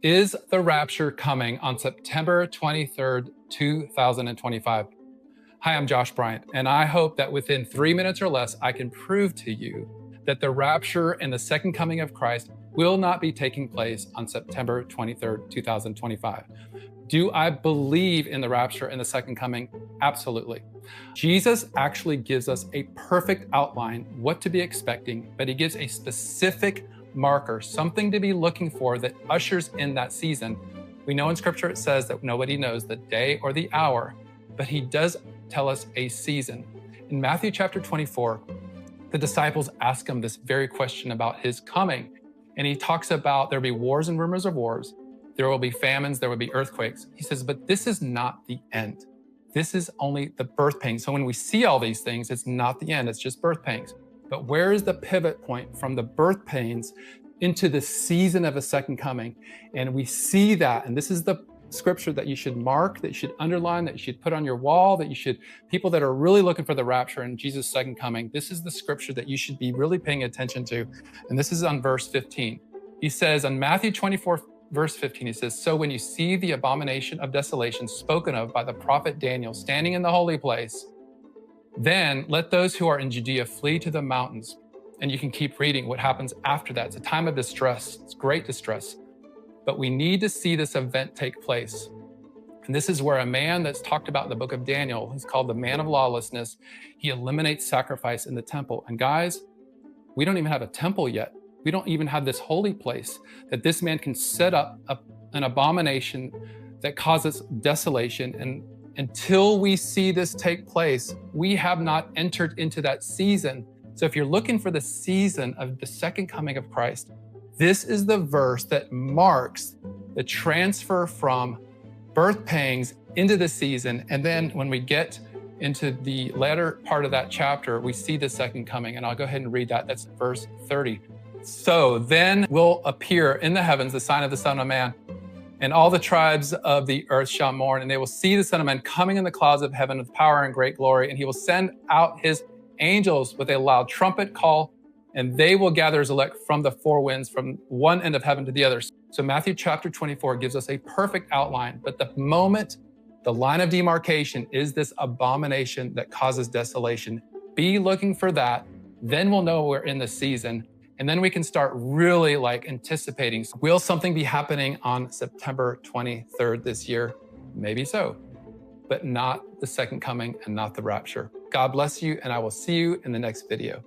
Is the rapture coming on September 23rd, 2025? Hi, I'm Josh Bryant, and I hope that within 3 minutes or less, I can prove to you that the rapture and the second coming of Christ will not be taking place on September 23rd, 2025. Do I believe in the rapture and the second coming? Absolutely. Jesus actually gives us a perfect outline what to be expecting, but he gives a specific marker, something to be looking for that ushers in that season. We know in scripture it says that nobody knows the day or the hour, but he does tell us a season. In Matthew chapter 24, the disciples ask him this very question about his coming. And he talks about there'll be wars and rumors of wars. There will be famines, there will be earthquakes. He says, but this is not the end. This is only the birth pangs. So when we see all these things, it's not the end, it's just birth pangs. But where is the pivot point from the birth pains into the season of a second coming? And we see that, and this is the scripture that you should mark, that you should underline, that you should put on your wall, that you should, people that are really looking for the rapture and Jesus' second coming, this is the scripture that you should be really paying attention to. And this is on verse 15. He says on Matthew 24, verse 15, he says, so when you see the abomination of desolation spoken of by the prophet Daniel standing in the holy place, then let those who are in Judea flee to the mountains. And you can keep reading what happens after that. It's a time of distress. It's great distress. But we need to see this event take place. And this is where a man that's talked about in the book of Daniel, he's called the man of lawlessness. He eliminates sacrifice in the temple. And guys, we don't even have a temple yet. We don't even have this holy place that this man can set up an abomination that causes desolation. And until we see this take place, we have not entered into that season. So if you're looking for the season of the second coming of Christ, this is the verse that marks the transfer from birth pangs into the season. And then when we get into the latter part of that chapter, we see the second coming. And I'll go ahead and read that. That's verse 30. So then will appear in the heavens the sign of the Son of Man, and all the tribes of the earth shall mourn, and they will see the Son of Man coming in the clouds of heaven with power and great glory. And he will send out his angels with a loud trumpet call, and they will gather his elect from the four winds, from one end of heaven to the other. So Matthew chapter 24 gives us a perfect outline, but the moment, the line of demarcation is this abomination that causes desolation. Be looking for that. Then we'll know we're in the season. And then we can start really anticipating, will something be happening on September 23rd this year? Maybe so, but not the second coming and not the rapture. God bless you, and I will see you in the next video.